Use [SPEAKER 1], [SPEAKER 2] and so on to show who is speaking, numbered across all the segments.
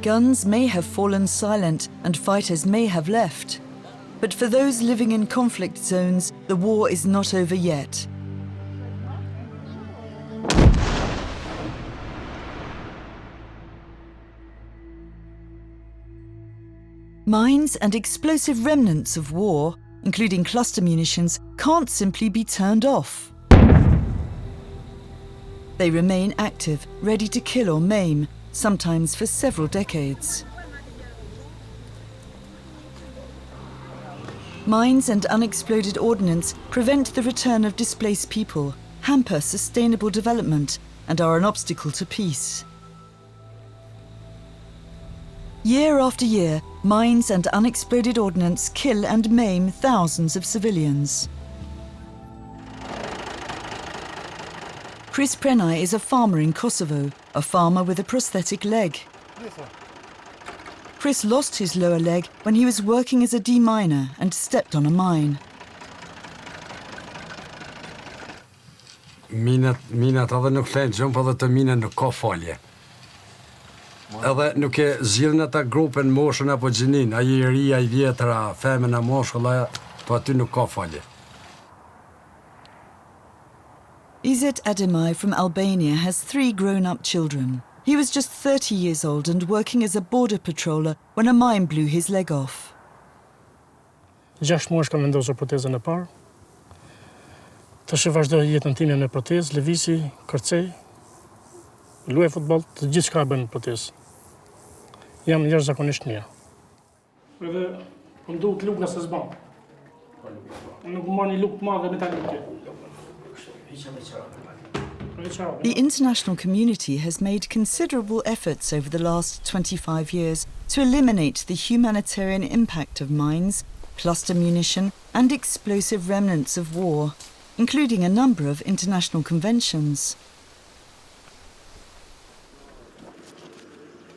[SPEAKER 1] Guns may have fallen silent and fighters may have left. But for those living in conflict zones, the war is not over yet. Mines and explosive remnants of war, including cluster munitions, can't simply be turned off. They remain active, ready to kill or maim, sometimes for several decades. Mines and unexploded ordnance prevent the return of displaced people, hamper sustainable development, and are an obstacle to peace. Year after year, mines and unexploded ordnance kill and maim thousands of civilians. Chris Prenai is a farmer in Kosovo, a farmer with a prosthetic leg. Chris lost his lower leg when he was working as a deminer and stepped on a mine.
[SPEAKER 2] Minat edhe nuk lejnë gjump edhe të minën nuk ka falje. Edhe nuk e zgjidhin ata grupën moshën apo gjinin, ai I ri, ai vjetër, a femën, a moshkull, po aty nuk ka falje.
[SPEAKER 1] Izet Ademai from Albania has 3 grown-up children. He was just 30 years old and working as a border patroller when a mine blew his leg off.
[SPEAKER 3] 6 muaj kam vendosur protezën e parë. Tash vazhdoj jetën time me protezë, lëvisi, kërcej, luaj futboll, të gjithë çka bën protezë. Jam jashtëzakonisht mirë. Edhe po nduhet luka se s'bën. Nuk më marrni lukë të madhe metalike.
[SPEAKER 1] The international community has made considerable efforts over the last 25 years to eliminate the humanitarian impact of mines, cluster munition, and explosive remnants of war, including a number of international conventions.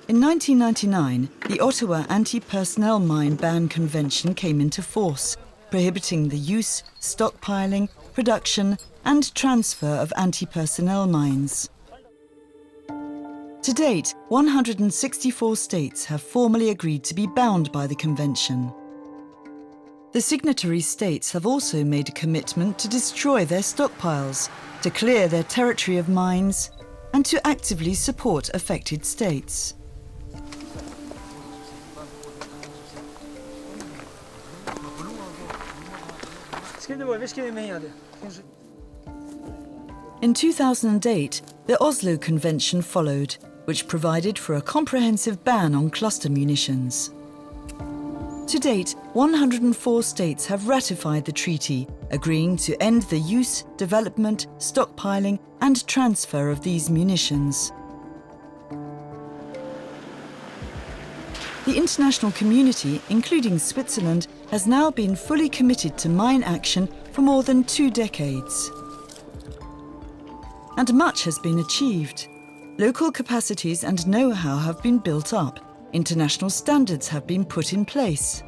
[SPEAKER 1] In 1999, the Ottawa Anti-Personnel Mine Ban Convention came into force, prohibiting the use, stockpiling, production, and transfer of anti-personnel mines. To date, 164 states have formally agreed to be bound by the convention. The signatory states have also made a commitment to destroy their stockpiles, to clear their territory of mines, and to actively support affected states. In 2008, the Oslo Convention followed, which provided for a comprehensive ban on cluster munitions. To date, 104 states have ratified the treaty, agreeing to end the use, development, stockpiling, and transfer of these munitions. The international community, including Switzerland, has now been fully committed to mine action for more than 2 decades. And much has been achieved. Local capacities and know-how have been built up. International standards have been put in place.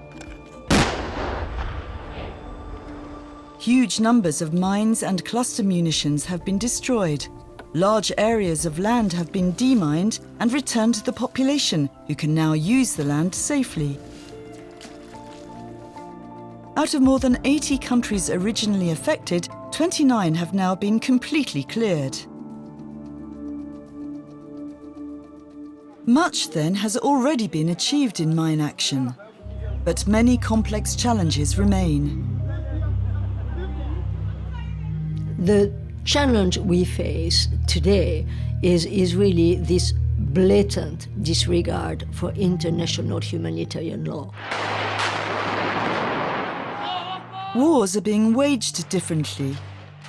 [SPEAKER 1] Huge numbers of mines and cluster munitions have been destroyed. Large areas of land have been demined and returned to the population, who can now use the land safely. Out of more than 80 countries originally affected, 29 have now been completely cleared. Much, then, has already been achieved in mine action, but many complex challenges remain.
[SPEAKER 4] The challenge we face today is really this blatant disregard for international humanitarian law.
[SPEAKER 1] Wars are being waged differently.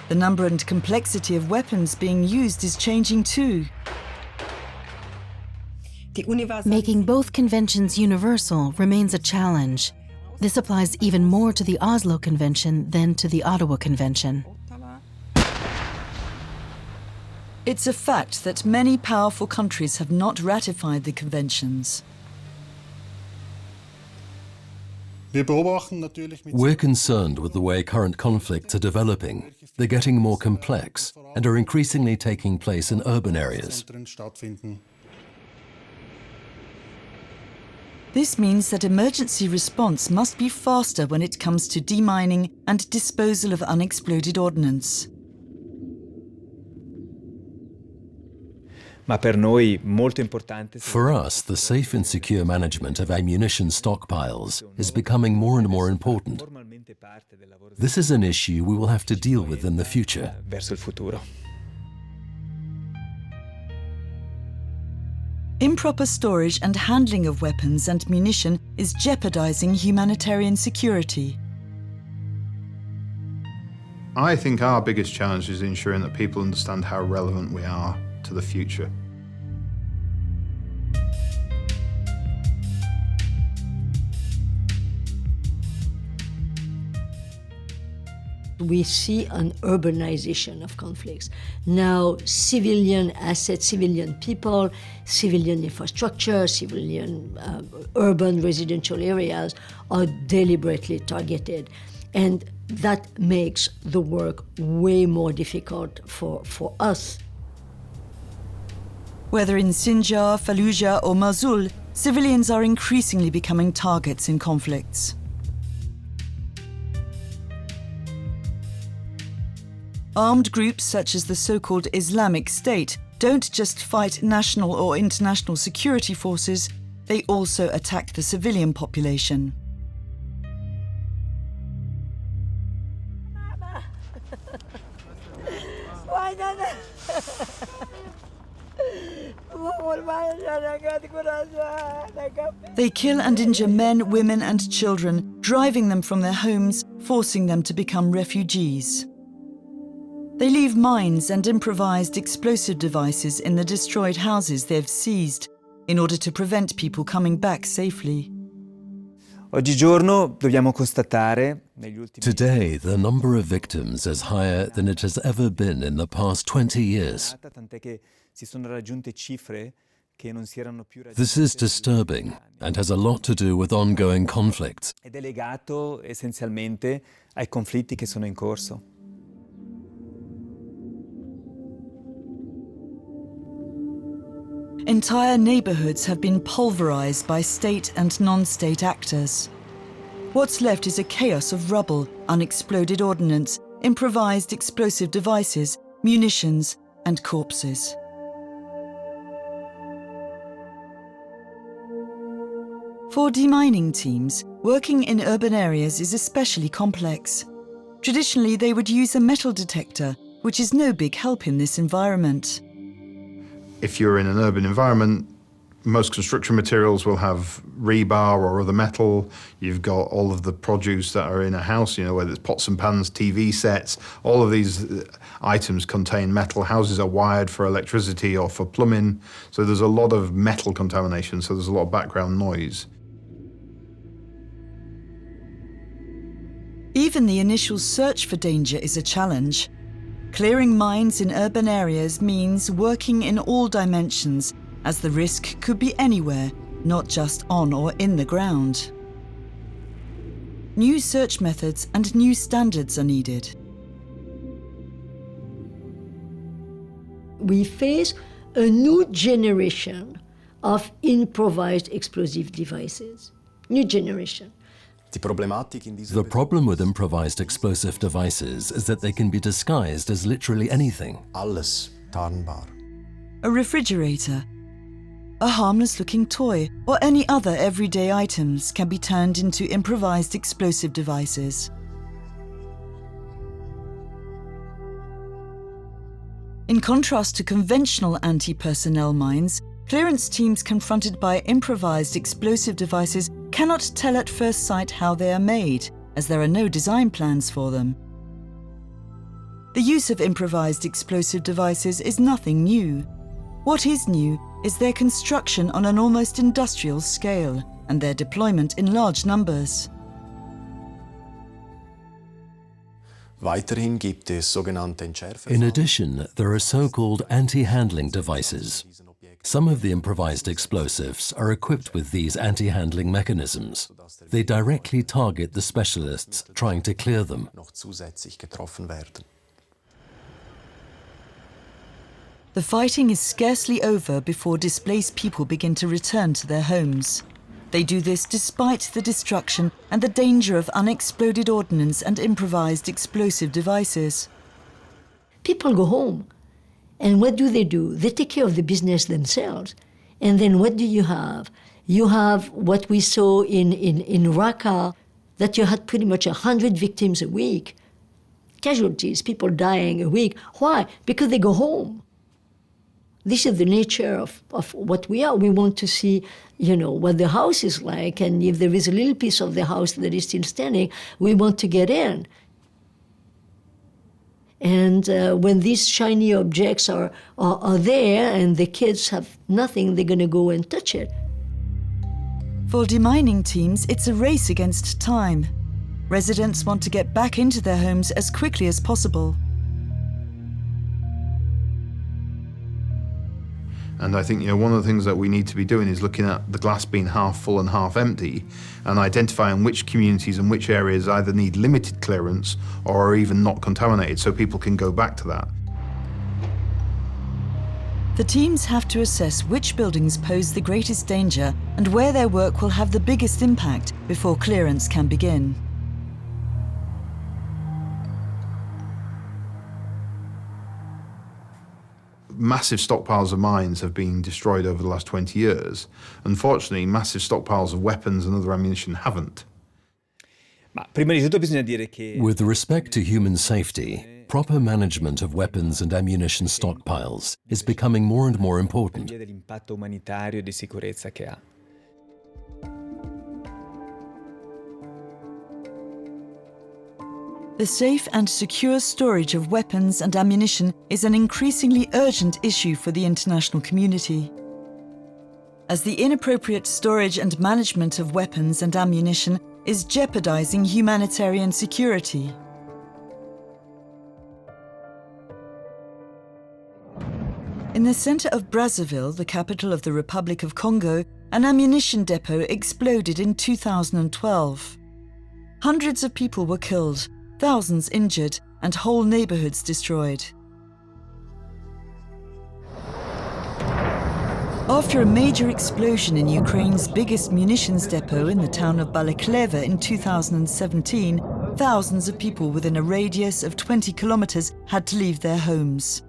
[SPEAKER 1] The number and complexity of weapons being used is changing too.
[SPEAKER 5] Making both conventions universal remains a challenge. This applies even more to the Oslo Convention than to the Ottawa Convention.
[SPEAKER 1] It's a fact that many powerful countries have not ratified the conventions.
[SPEAKER 6] We're concerned with the way current conflicts are developing. They're getting more complex and are increasingly taking place in urban areas.
[SPEAKER 1] This means that emergency response must be faster when it comes to demining and disposal of unexploded ordnance.
[SPEAKER 6] For us, the safe and secure management of ammunition stockpiles is becoming more and more important. This is an issue we will have to deal with in the future.
[SPEAKER 1] Improper storage and handling of weapons and munition is jeopardizing humanitarian security.
[SPEAKER 7] I think our biggest challenge is ensuring that people understand how relevant we are to the future.
[SPEAKER 4] We see an urbanization of conflicts. Now, civilian assets, civilian people, civilian infrastructure, civilian urban residential areas are deliberately targeted. And that makes the work way more difficult for us.
[SPEAKER 1] Whether in Sinjar, Fallujah or Mosul, civilians are increasingly becoming targets in conflicts. Armed groups such as the so-called Islamic State don't just fight national or international security forces, they also attack the civilian population. They kill and injure men, women and children, driving them from their homes, forcing them to become refugees. They leave mines and improvised explosive devices in the destroyed houses they've seized in order to prevent people coming back safely.
[SPEAKER 6] Today, the number of victims is higher than it has ever been in the past 20 years. This is disturbing and has a lot to do with ongoing conflicts.
[SPEAKER 1] Entire neighborhoods have been pulverized by state and non-state actors. What's left is a chaos of rubble, unexploded ordnance, improvised explosive devices, munitions, and corpses. For demining teams, working in urban areas is especially complex. Traditionally, they would use a metal detector, which is no big help in this environment.
[SPEAKER 7] If you're in an urban environment, most construction materials will have rebar or other metal. You've got all of the produce that are in a house, whether it's pots and pans, TV sets, all of these items contain metal. Houses are wired for electricity or for plumbing. So there's a lot of metal contamination, so there's a lot of background noise.
[SPEAKER 1] Even the initial search for danger is a challenge. Clearing mines in urban areas means working in all dimensions, as the risk could be anywhere, not just on or in the ground. New search methods and new standards are needed.
[SPEAKER 4] We face a new generation of improvised explosive devices. New generation.
[SPEAKER 6] The problem with improvised explosive devices is that they can be disguised as literally anything.
[SPEAKER 1] A refrigerator, a harmless-looking toy, or any other everyday items can be turned into improvised explosive devices. In contrast to conventional anti-personnel mines, clearance teams confronted by improvised explosive devices cannot tell at first sight how they are made, as there are no design plans for them. The use of improvised explosive devices is nothing new. What is new is their construction on an almost industrial scale and their deployment in large numbers.
[SPEAKER 6] In addition, there are so-called anti-handling devices. Some of the improvised explosives are equipped with these anti-handling mechanisms. They directly target the specialists trying to clear them.
[SPEAKER 1] The fighting is scarcely over before displaced people begin to return to their homes. They do this despite the destruction and the danger of unexploded ordnance and improvised explosive devices.
[SPEAKER 4] People go home, and what do? They take care of the business themselves. And then what do you have? You have what we saw in Raqqa, that you had pretty much 100 victims a week, casualties, people dying a week. Why? Because they go home. This is the nature of what we are. We want to see, what the house is like, and if there is a little piece of the house that is still standing, we want to get in. And when these shiny objects are there and the kids have nothing, they're going to go and touch it.
[SPEAKER 1] For demining teams, it's a race against time. Residents want to get back into their homes as quickly as possible.
[SPEAKER 7] And I think one of the things that we need to be doing is looking at the glass being half full and half empty, and identifying which communities and which areas either need limited clearance or are even not contaminated, so people can go back to that.
[SPEAKER 1] The teams have to assess which buildings pose the greatest danger and where their work will have the biggest impact before clearance can begin.
[SPEAKER 7] Massive stockpiles of mines have been destroyed over the last 20 years. Unfortunately, massive stockpiles of weapons and other ammunition haven't.
[SPEAKER 6] With respect to human safety, proper management of weapons and ammunition stockpiles is becoming more and more important.
[SPEAKER 1] The safe and secure storage of weapons and ammunition is an increasingly urgent issue for the international community. As the inappropriate storage and management of weapons and ammunition is jeopardizing humanitarian security. In the center of Brazzaville, the capital of the Republic of Congo, an ammunition depot exploded in 2012. Hundreds of people were killed, thousands injured, and whole neighborhoods destroyed. After a major explosion in Ukraine's biggest munitions depot in the town of Balaclava in 2017, thousands of people within a radius of 20 kilometers had to leave their homes.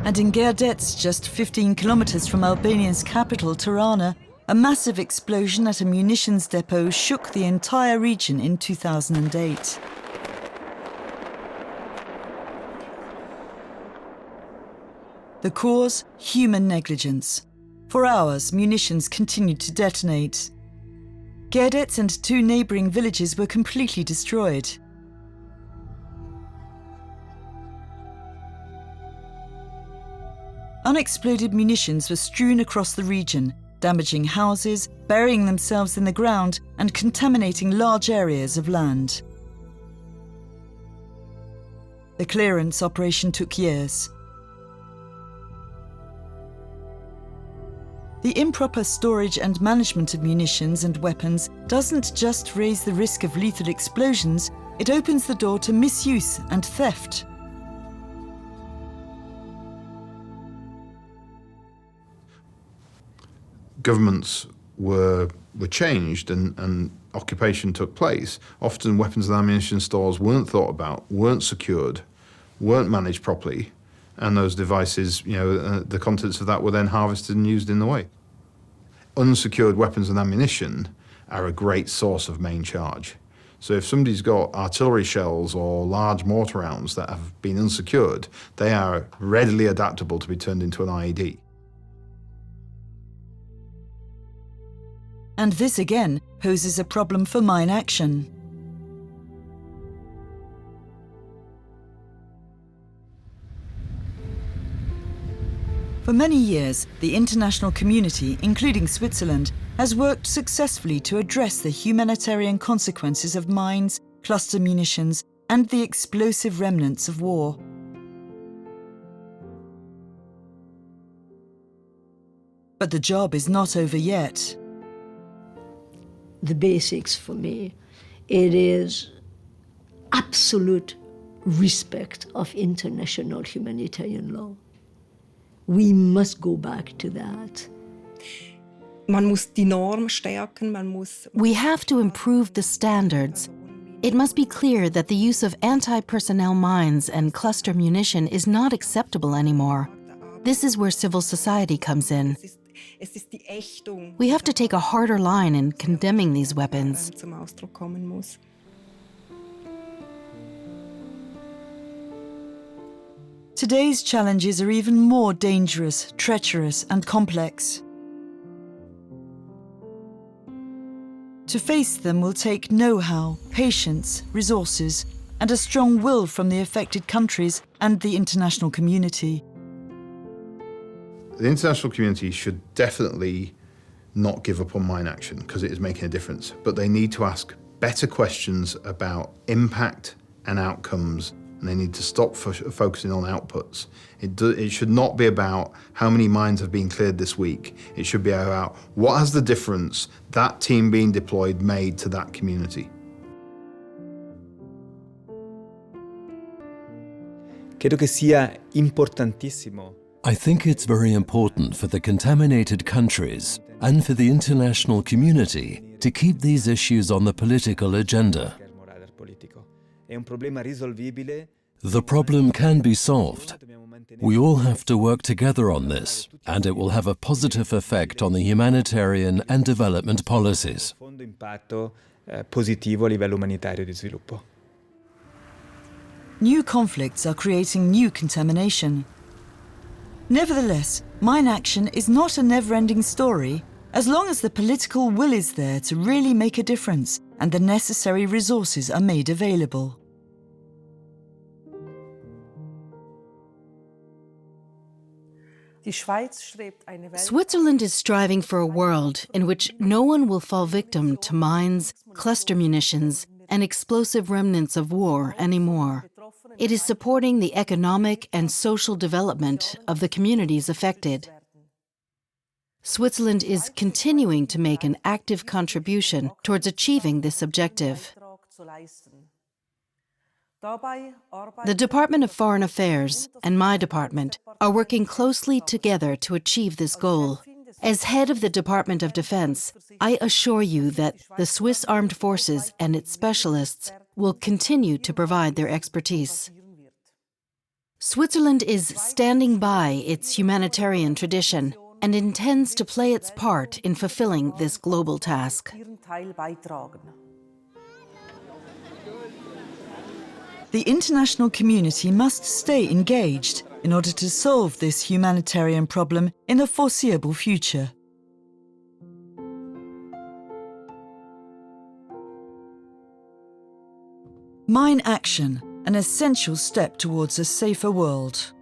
[SPEAKER 1] And in Gerdets, just 15 kilometers from Albania's capital, Tirana, a massive explosion at a munitions depot shook the entire region in 2008. The cause? Human negligence. For hours, munitions continued to detonate. Gerdets and 2 neighboring villages were completely destroyed. Unexploded munitions were strewn across the region, damaging houses, burying themselves in the ground, and contaminating large areas of land. The clearance operation took years. The improper storage and management of munitions and weapons doesn't just raise the risk of lethal explosions, it opens the door to misuse and theft.
[SPEAKER 7] Governments were changed and occupation took place. Often weapons and ammunition stores weren't thought about, weren't secured, weren't managed properly, and those devices, the contents of that were then harvested and used in the way. Unsecured weapons and ammunition are a great source of main charge. So if somebody's got artillery shells or large mortar rounds that have been unsecured, they are readily adaptable to be turned into an IED.
[SPEAKER 1] And this again poses a problem for mine action. For many years, the international community, including Switzerland, has worked successfully to address the humanitarian consequences of mines, cluster munitions, and the explosive remnants of war. But the job is not over yet.
[SPEAKER 4] The basics for me, it is absolute respect of international humanitarian law. We must go back to that.
[SPEAKER 8] Man muss die Norm stärken, man muss...
[SPEAKER 5] We have to improve the standards. It must be clear that the use of anti-personnel mines and cluster munition is not acceptable anymore. This is where civil society comes in.
[SPEAKER 8] Es ist die Ächtung,
[SPEAKER 5] We have to take a harder line in condemning these weapons.
[SPEAKER 8] zum Ausdruck kommen muss.
[SPEAKER 1] Today's challenges are even more dangerous, treacherous, and complex. To face them will take know-how, patience, resources, and a strong will from the affected countries and the international community.
[SPEAKER 7] The international community should definitely not give up on mine action because it is making a difference, but they need to ask better questions about impact and outcomes, and they need to stop focusing on outputs. It should not be about how many mines have been cleared this week. It should be about what has the difference that team being deployed made to that community.
[SPEAKER 9] Credo che sia importantissimo.
[SPEAKER 6] I think it's very important for the contaminated countries and for the international community to keep these issues on the political agenda.
[SPEAKER 9] È un problema risolvibile.
[SPEAKER 6] The problem can be solved. We all have to work together on this, and it will have a positive effect on the humanitarian and development policies.
[SPEAKER 9] Profondo impatto positivo a livello umanitario di sviluppo.
[SPEAKER 1] New conflicts are creating new contamination. Nevertheless, mine action is not a never-ending story as long as the political will is there to really make a difference and the necessary resources are made available.
[SPEAKER 5] Switzerland is striving for a world in which no one will fall victim to mines, cluster munitions, and explosive remnants of war anymore. It is supporting the economic and social development of the communities affected. Switzerland is continuing to make an active contribution towards achieving this objective. The Department of Foreign Affairs and my department are working closely together to achieve this goal. As head of the Department of Defense, I assure you that the Swiss Armed Forces and its specialists will continue to provide their expertise. Switzerland is standing by its humanitarian tradition and intends to play its part in fulfilling this global task.
[SPEAKER 1] The international community must stay engaged in order to solve this humanitarian problem in the foreseeable future. Mine action, an essential step towards a safer world.